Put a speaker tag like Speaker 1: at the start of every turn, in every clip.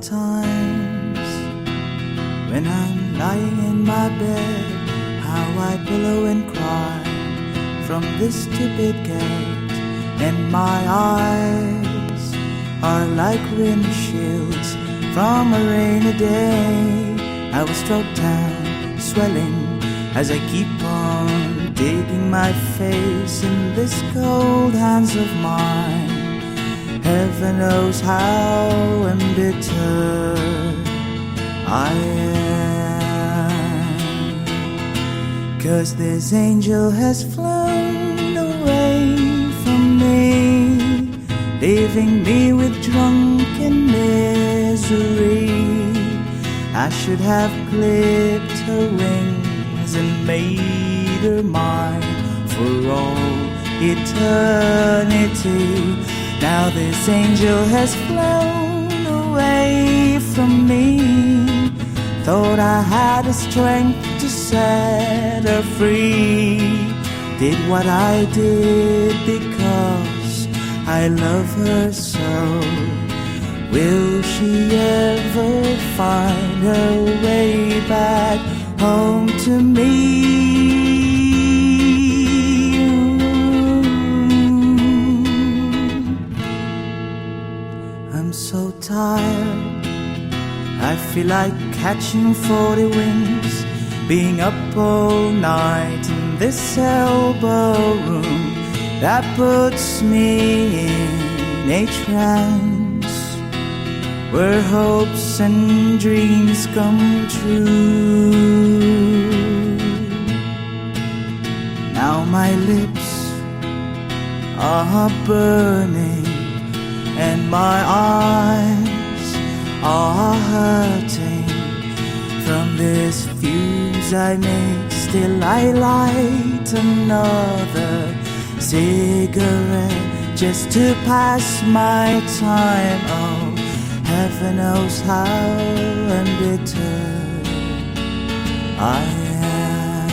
Speaker 1: times when I'm lying in my bed, how I pillow and cry from this stupid gate, and my eyes are like windshields from a rainy day. I was struck down, swelling as I keep on digging my face in this cold hands of mine. Heaven knows how embittered I am, 'cause this angel has flown away from me, leaving me with drunken misery. I should have clipped her wings and made her mine for all eternity. Now this angel has flown away from me. Thought I had the strength to set her free. Did what I did because I love her so. Will she ever find her way back home to me? I'm so tired, I feel like catching 40 wings, being up all night in this elbow room that puts me in a trance, where hopes and dreams come true. Now my lips are burning and my eyes are hurting from this fuse I make. Still I light another cigarette just to pass my time. Oh, heaven knows how embittered I am,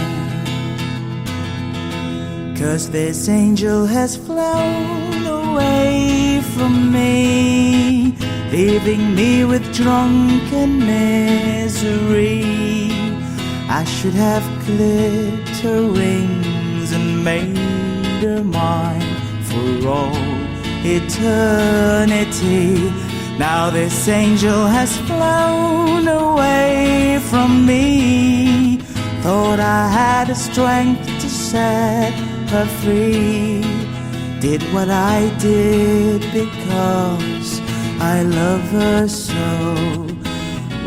Speaker 1: 'cause this angel has flown away from me, leaving me with drunken misery. I should have clipped her wings and made her mine for all eternity. Now this angel has flown away from me. Thought I had the strength to set her free. Did what I did because I love her so.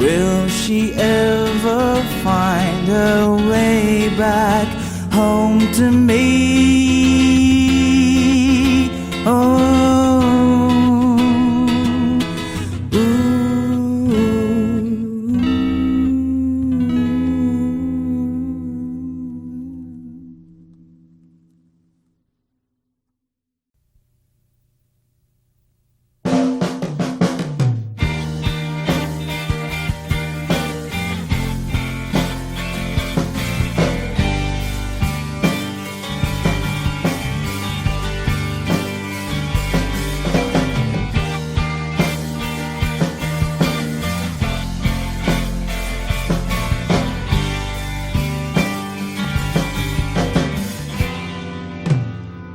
Speaker 1: Will she ever find her way back home to me? Oh,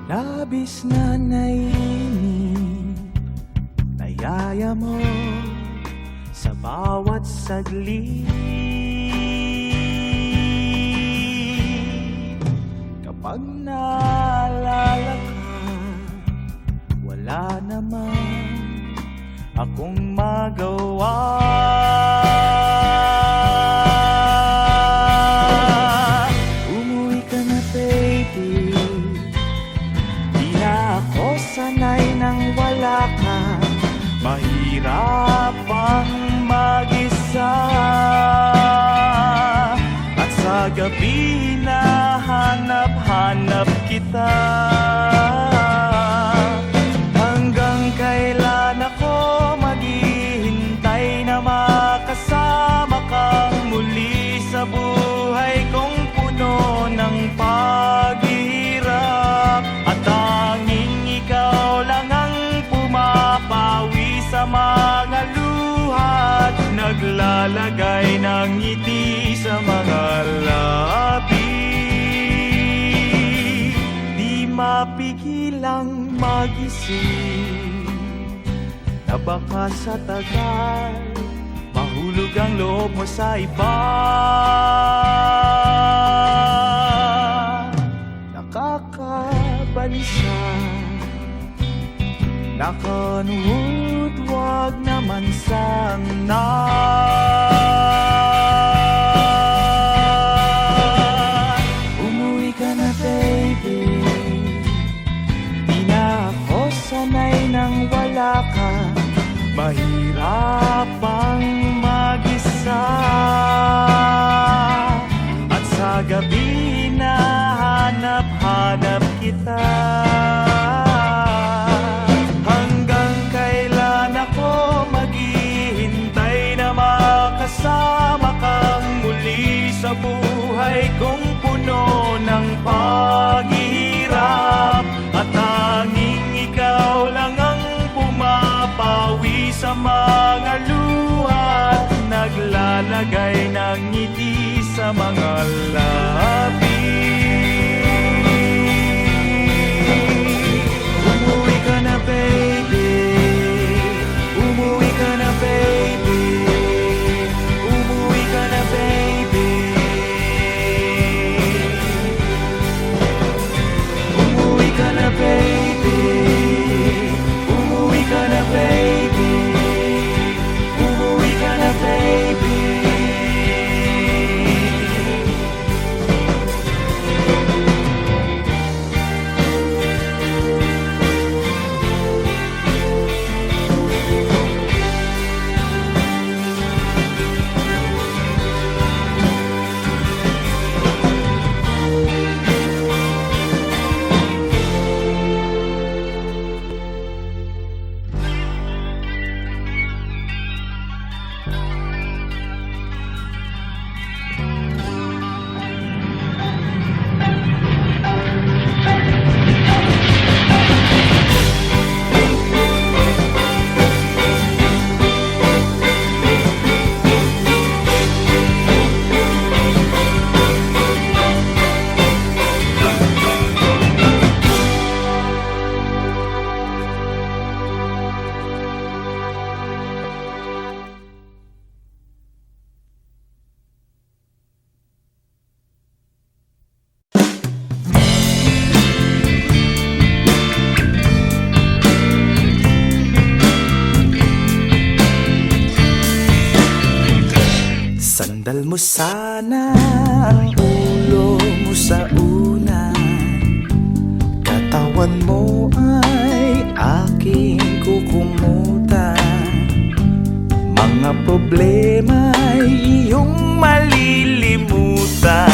Speaker 1: labis na naiinip, nayaya mo sa bawat saglit. Kapag naalala ka, wala naman akong magawa. Umuwi ka na, baby, di na ako sanay nang wala ka. Mahirap ang mag-isa, at sa gabi na hanap-hanap kita. Hanggang kailan ako maghihintay na makasama kang muli sa buhay kong puno ng paghihirap. At tanging ikaw lang ang pumapawi sa mga luha mapigilang magising, na baka sa tagal mahulog ang loob mo sa iba. Nakakabalisa, nakanuhod, wag naman sana. Umuwi ka na baby, di na ako sanay nang wala ka. Mahirap ang mag-isa, at sa gabi na hanap-hanap kita. Hanggang kailan ako maghihintay na makasama kang muli sa buhay kong puno ng paghihirap, at tanging ikaw lang ang pumapawi sa mga luha at naglalagay ng ngiti sa mga labi. Umuwi ka na baby, umuwi ka na baby, umuwi ka na baby. Umuwi ka na baby, umuwi ka na baby, umuwi ka na baby. Sandal mo sana ang ulo mo sa unan, katawan mo ay aking kukumutan. Mga problema ay iyong malilimutan,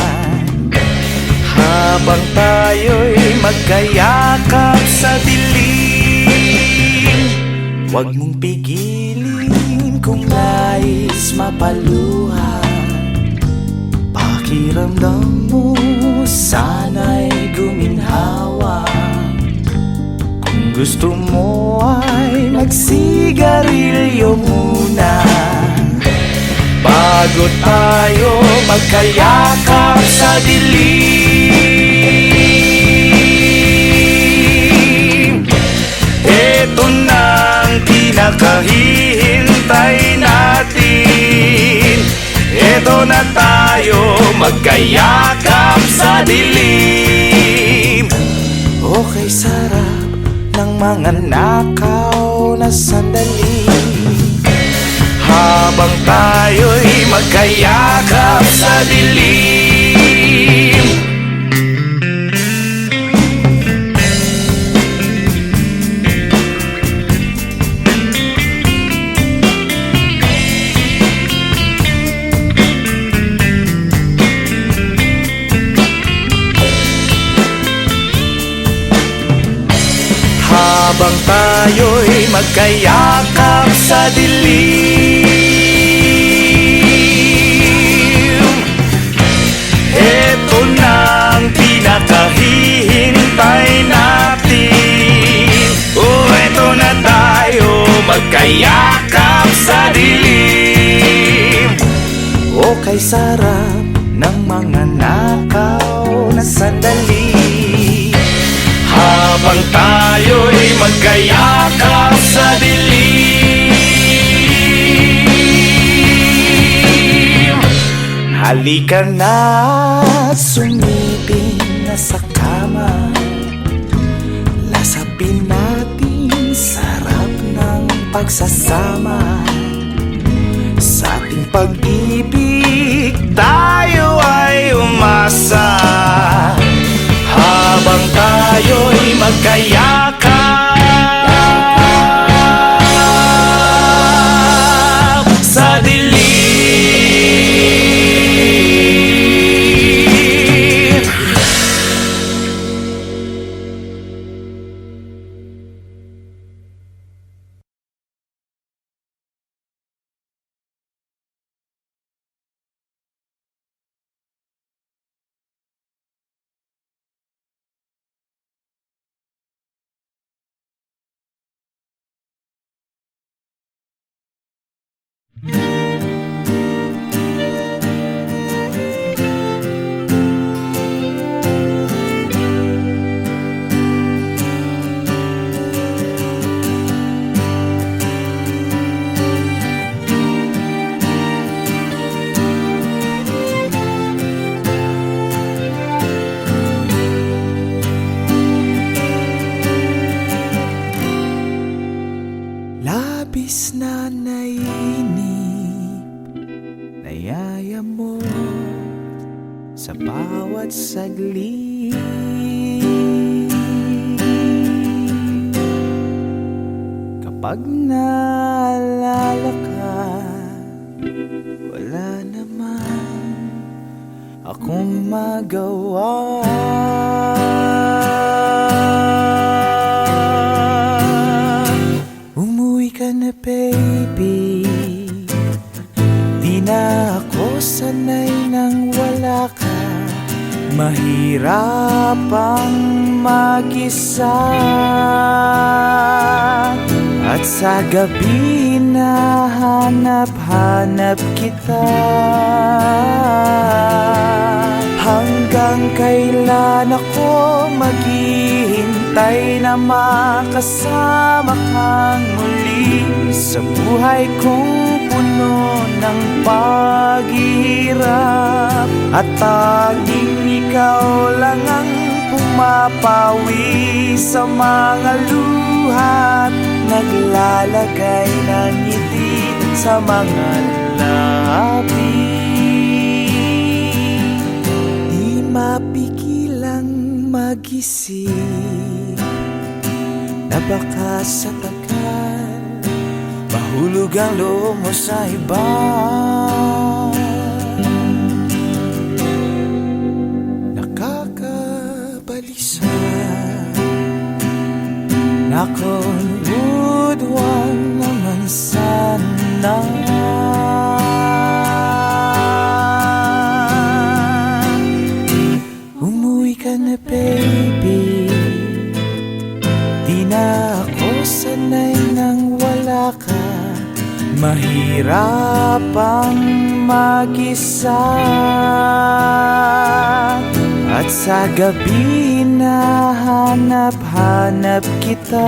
Speaker 1: habang tayo'y magkayakap sa dilim. Huwag mong pigilin kung nais mapaluha, pakiramdam mo sana'y guminhawa. Kung gusto mo ay magsigarilyo muna, bago tayo magkayakap sa dilim. Ito na ang pinakahihintay natin, eto na tayo magkayakap sa dilim. Okay, sarap ng mga nakaw na sandali, habang tayo'y magkayakap sa dilim. Habang tayo'y magkayakap sa dilim, eto na ang pinakahihintay natin. Oh, eto na tayo magkayakap sa dilim. O kay sarap ng mga nakaw na sandali,
Speaker 2: habang tayo'y magkayakap sa dilim.
Speaker 1: Halika na, sumiping na sa kama. Lasapin natin sarap ng pagsasama. Sa ating pag-ibig tayo ay umasa, habang tayo'y magkayakap sa dilim. Labis na nainip, nayaya mo sa bawat saglit. Kapag naalala ka, wala naman akong magawa. Baby, di na ako sanay nang wala ka. Mahirap ang mag-isa, at sa gabi nahanap-hanap kita. Hanggang kailan ako maghihintay na makasama kang muli sa buhay kong puno ng paghihirap, at tanging ikaw lang ang pumapawi sa mga luha't naglalagay ng ngiti sa mga labi. Di mapigilang mag-isip na baka sa tagal mahulog ang loob mo sa iba. Nakakabalisa na kung wag naman sana. Umuwi ka na baby, di na ako sanay nang wala ka. Mahirap ang mag-isa, at sa gabi nahanap-hanap kita.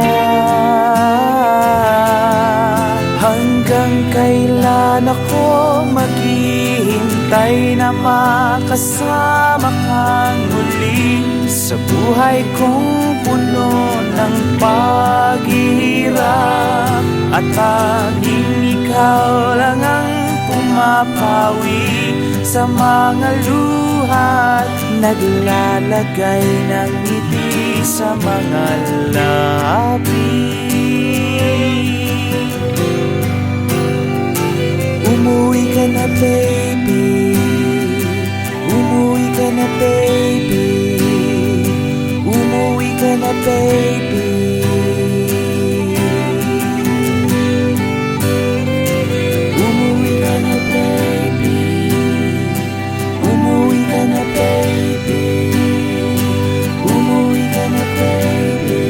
Speaker 1: Hanggang kailan ako maghihintay na makasama kang muli sa buhay kong puno ng paghihirap, at tanging ikaw lang ang pumapawi sa mga luha't naglalagay ng ngiti sa mga labi. Umuwi ka na baby, umuwi ka na baby, umuwi ka na baby. Umuwi ka na baby, umuwi ka na baby, umuwi ka na baby.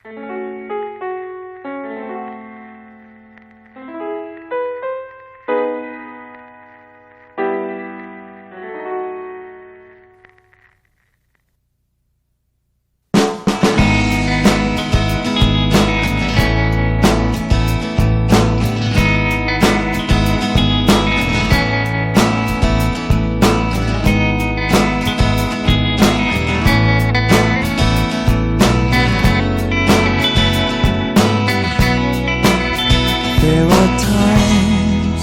Speaker 1: There are times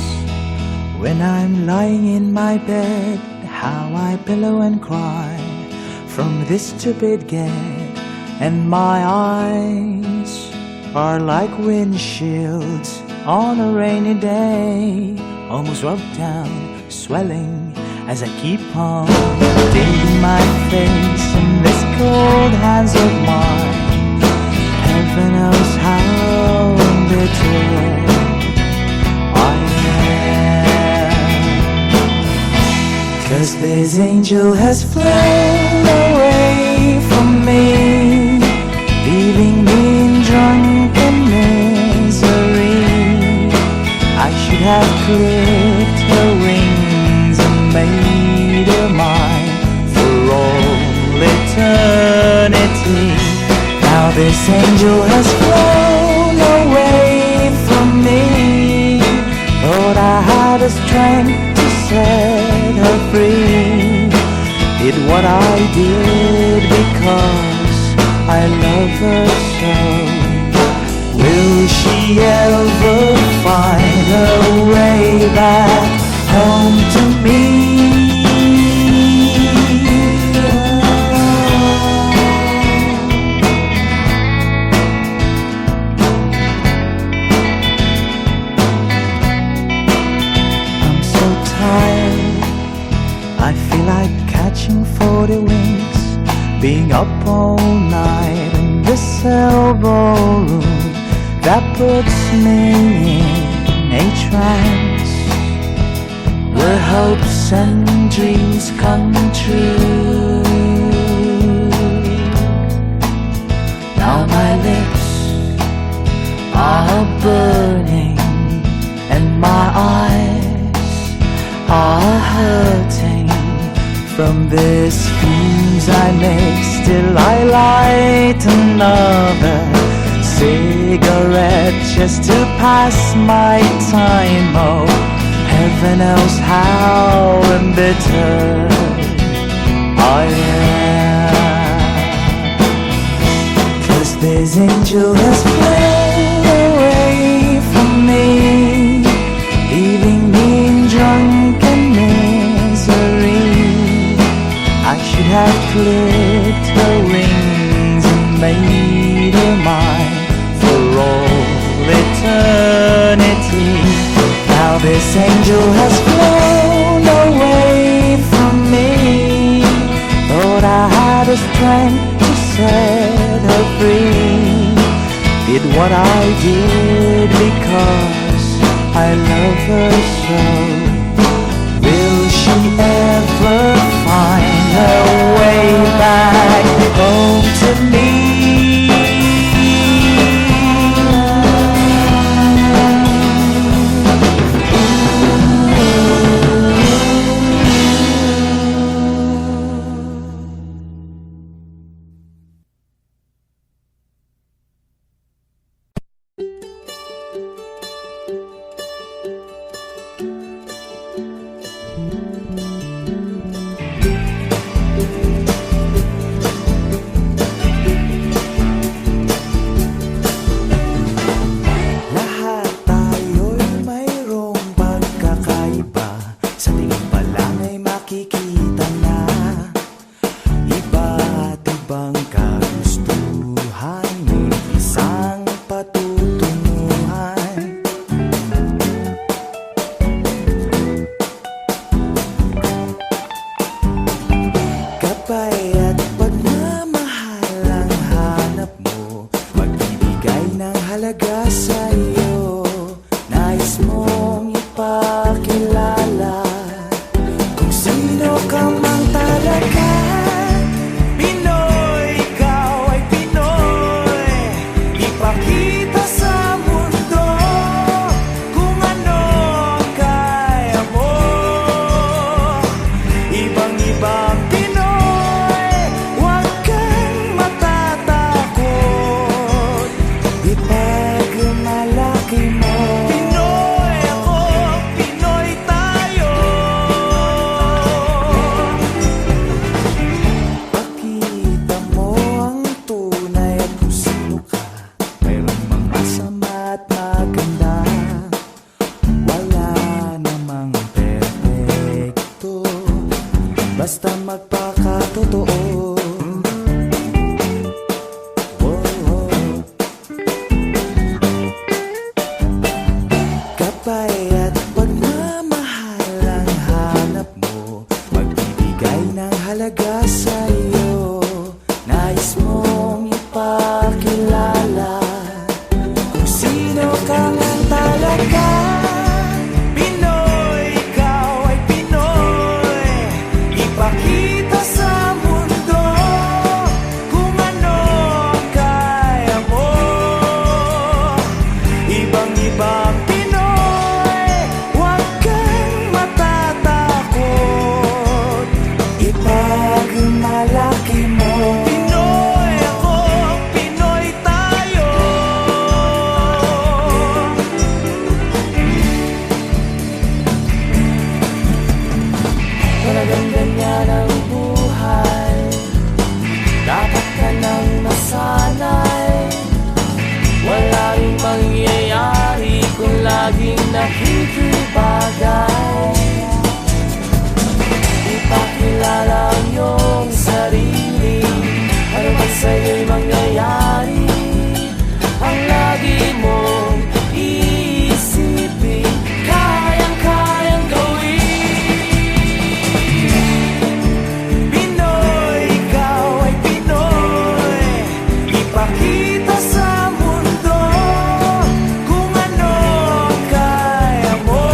Speaker 1: when I'm lying in my bed, how I pillow and cry from this stupid gate, and my eyes are like windshields on a rainy day, almost rubbed down, swelling as I keep on digging my face in this cold hands of mine. Heaven knows how bitter I am, 'cause this angel has flown away from me, leaving me in drunken misery. I should have clipped her wings and made her mine for all eternity. Now this angel has flown away from me. Thought I had the strength to set her free. Did what I did because I love her so. Will she ever find her way back home to me? I feel like catching 40 winks, being up all night in this elbow room that puts me in a trance, where hopes and dreams come true. Now my lips are burning and my eyes are hurting from these fumes I make. Still I light another cigarette just to pass my time. Oh, heaven knows how embittered I am, 'cause this angel has flown away from me, leaving me in drunken misery. I should have clipped her wings and made her mine for all eternity. Now this angel has flown away from me. Thought I had the strength to set her free. Did what I did because I love her so. Will she ever find her way back home to me? ipagmalaki mo. Pinoy ako, Pinoy tayo. Pakita mo ang tunay at kung sino ka. Mayroong mga sama at maganda, wala namang perfecto, basta magpakatotoo. Kapay at pagmamahal ang hanap mo, magbibigay ng halaga sa iyo. Nais mong ipakilala kung sino ka ngang talaga. Pinoy, ikaw ay Pinoy. Ipakita sa mundo kung ano ang kaya mo. Ibang-ibang Pinoy, huwag kang matatakot. Ipagmalaki mo. Pinoy ako, Pinoy tayo. Talagang ganyan ang buhay, dapat ka nang masanay. Wala ring mangyayari kung laging nakikibagay. Ipakilala ang iyong sarili, ano man sa'yo'y mangyayari. Ang lagi mong iisipin, kayang-kayang gawin. Pinoy, ikaw ay Pinoy. Ipakita sa mundo kung ano ang kaya mo.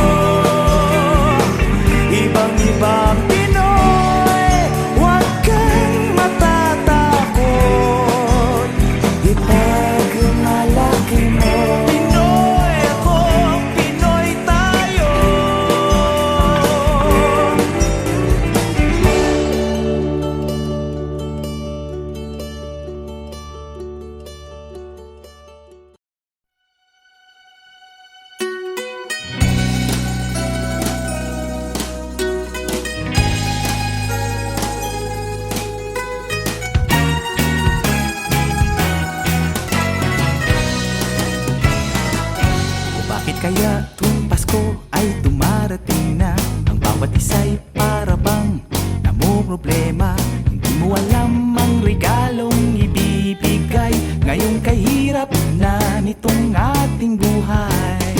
Speaker 1: Ibang-ibang Pinoy, huwag kang matatakot. Ipagmalaki mo. Pinoy ako, Pinoy tayo. Bakit kaya tuwing Pasko ay dumarating na? Ang bawat isa'y para bang namumroblema. Hindi mo alam ang regalong ibibigay ngayong kahirap na nitong ating buhay.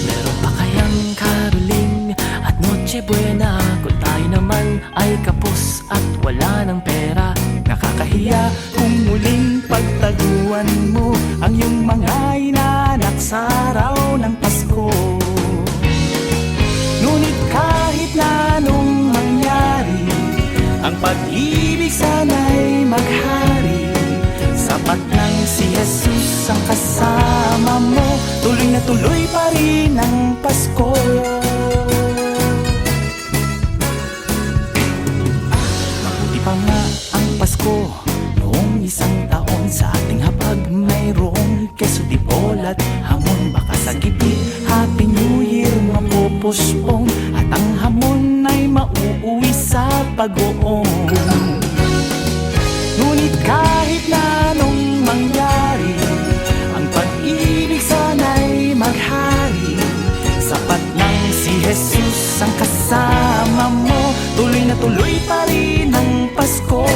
Speaker 1: Meron pa kayang karuling at Noche Buena kung tayo naman ay kapos at wala ng pera? Nakakahiya kung muling pagtaguan mo ang iyong mga inanak sa araw ng Pasko. Ngunit kahit na anong mangyari, ang pag-ibig sana'y maghari. Sapat lang si Jesus ang kasama mo, tuloy na tuloy pa rin ang Pasko. Mabuti pa nga ang Pasko noong isang taon. Sa ating hapag mayroong keso di bola at hamon. Baka sa gitid Happy New Year mapupuspong at ang hamon ay mauuwi sa pag-uong. Ngunit kahit na anong mangyari, ang pag-ibig sana'y maghari. Sapat lang si Jesus ang kasama mo, tuloy na tuloy pa rin ang Pasko.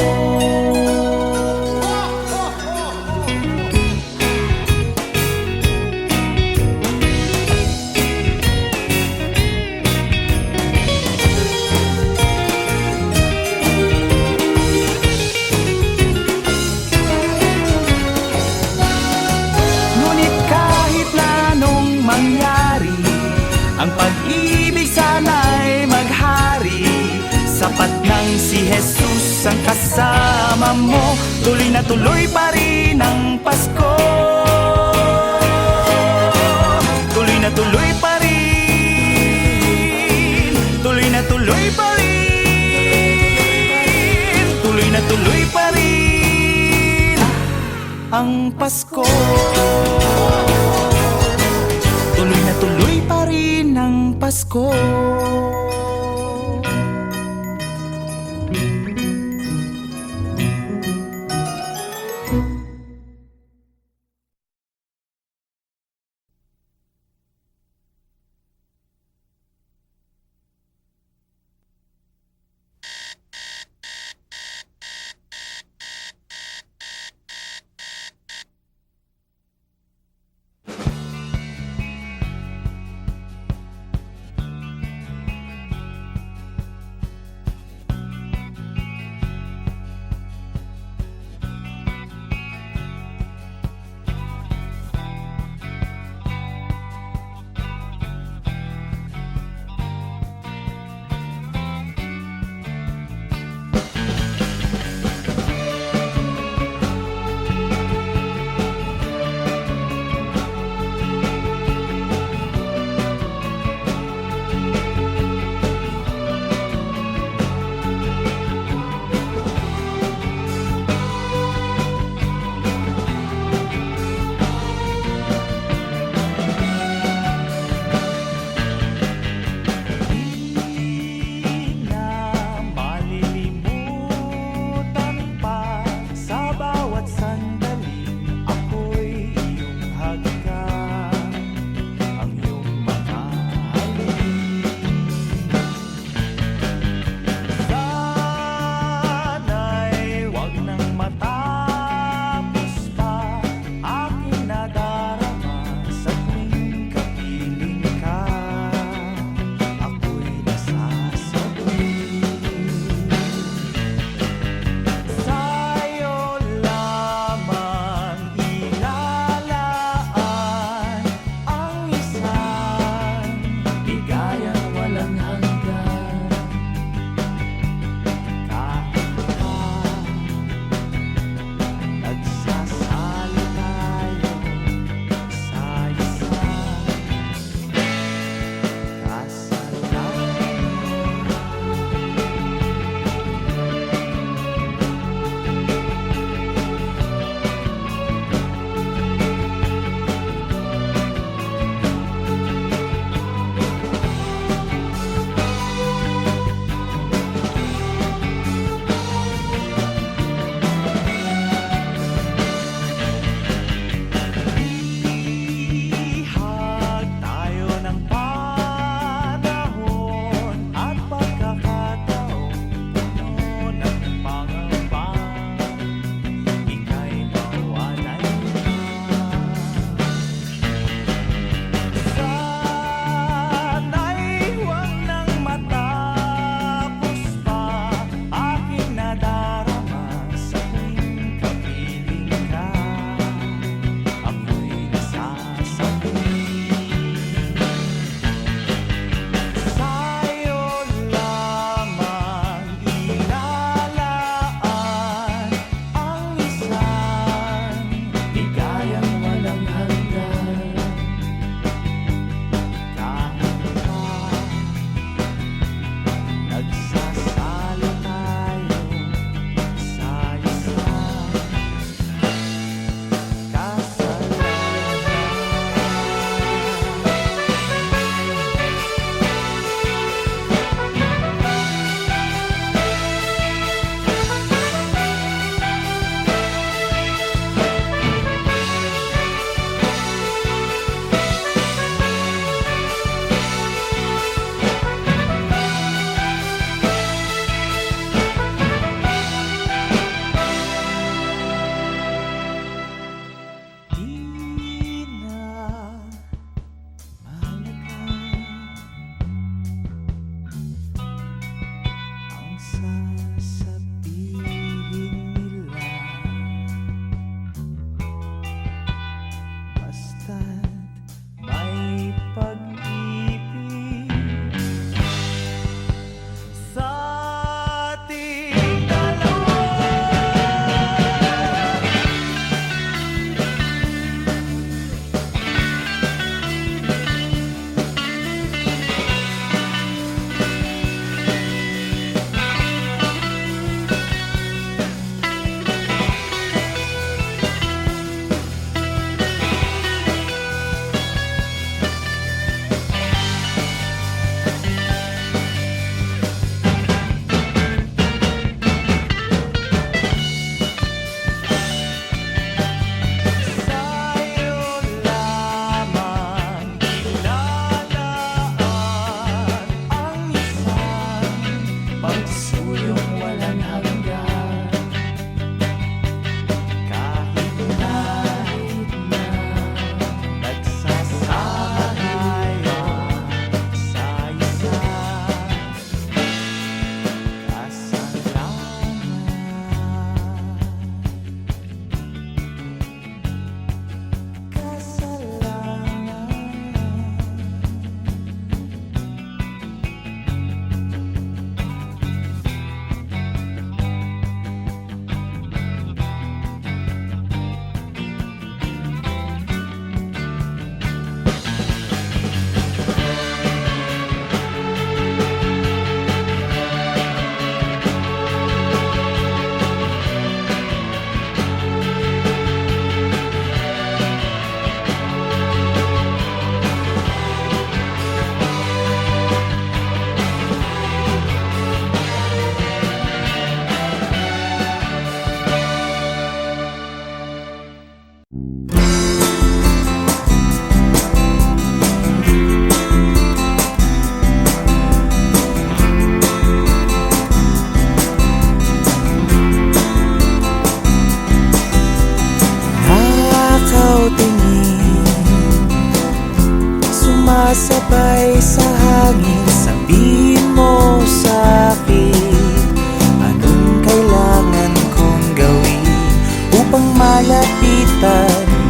Speaker 1: Ngunit kahit na anong mangyari, ang pag-ibig sana'y maghari. Sapat lang si Jesus ang kasama mo, tuloy na tuloy pa rin ang Pasko. Tuloy na tuloy pa rin, tuloy na tuloy pa rin, tuloy na tuloy pa rin ang Pasko. Tuloy na tuloy pa rin ang Pasko.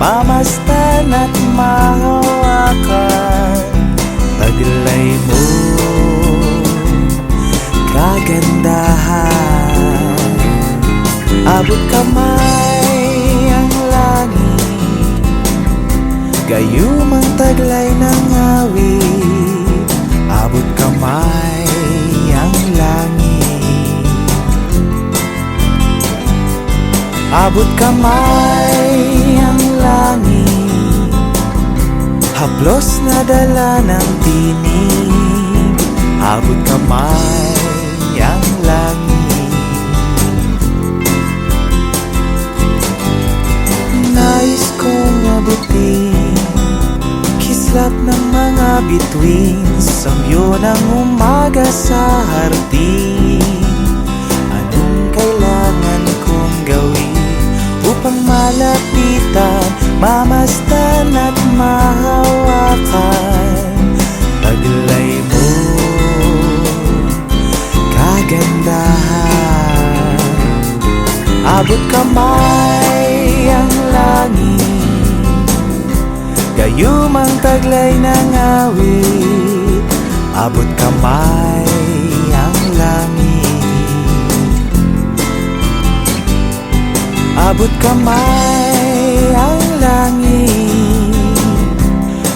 Speaker 1: mamasdan at mahawakan. Taglay mo, kagandahan. Abot kamay ang langit, gayumang taglay ng awit. Abot kamay ang langit, abot kamay ang langit. Haplos na dala ng tinig, abot kamay ang langit. Nais kong abutin kislap ng mga bituin, samyo ng umaga sa hardin. Anong kailangan kong gawin upang malapitan, mamasdan at mahawakan? Taglay mo, kagandahan. Abot kamay ang langit, gayumang taglay ng awit. Abot kamay ang langit, abot kamay ang langit.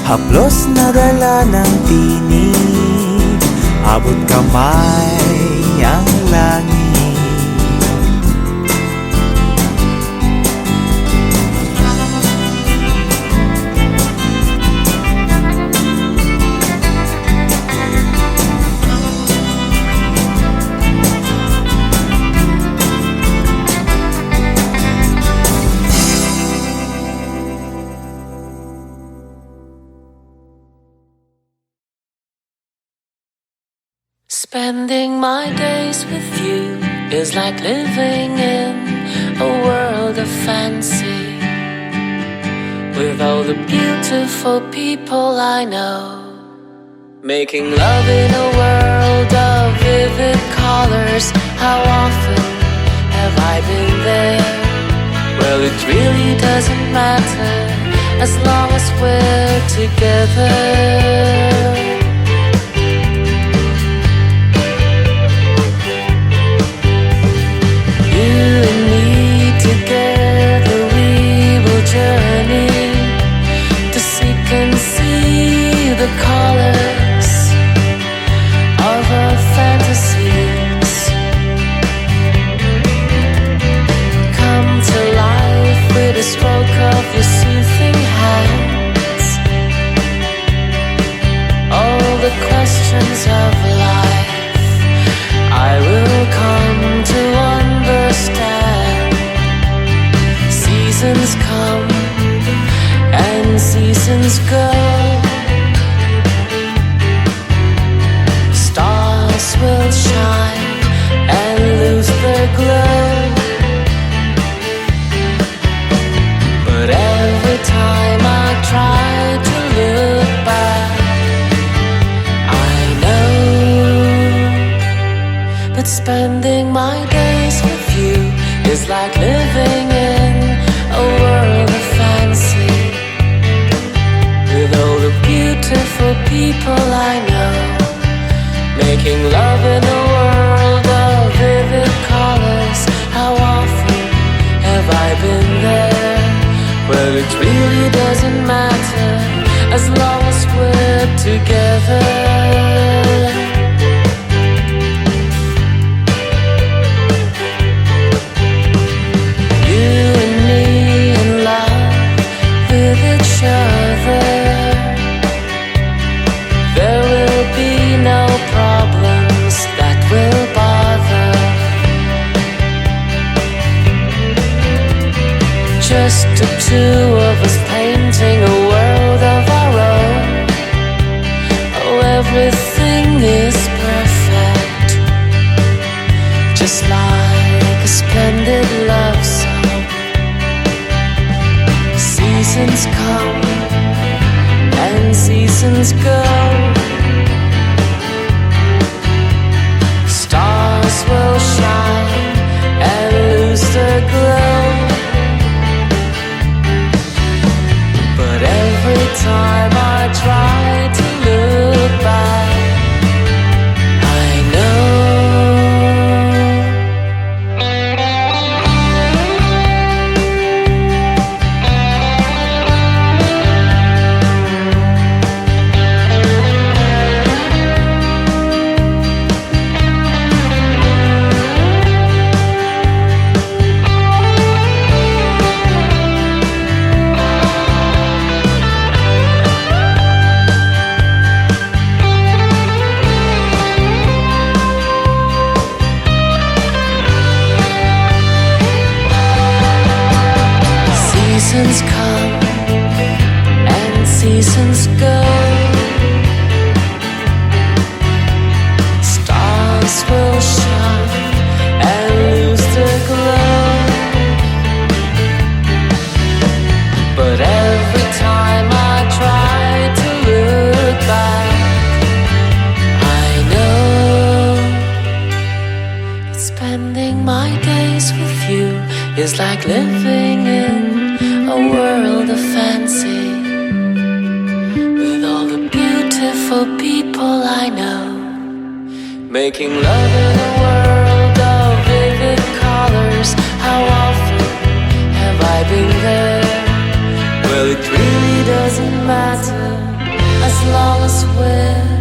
Speaker 1: Haplos na dala ng tinig, abot kamay ang langit.
Speaker 3: Spending my days with you is like living in a world of fancy, with all the beautiful people I know, making love in a world of vivid colors. How often have I been there? Well, it really doesn't matter as long as we're together. The colors of our fantasies come to life with a stroke of your soothing hands. All the questions of life I will come to understand. Seasons come and seasons go, will shine and lose their glow. But every time I try to look back, I know. But spending my days with you is like living in a world of fancy, with all the beautiful people I know, making love in a world of vivid colors. How often have I been there? Well, it really doesn't matter as long as we're together. You and me in love with each other. There will be no problems that will bother. Just the two of us painting a world of our own. Oh, everything is perfect, just like a splendid love song. Seasons come and seasons go, stars will shine and lose their glow. time I try to look back, I know seasons come and seasons go. Stars will shine and lose their glow. But every time I try to look back, I know that spending my days with you is like living in a world of fancy, with all the beautiful people I know, making love in a world of vivid colors. How often have I been there? Well, it really doesn't matter as long as we're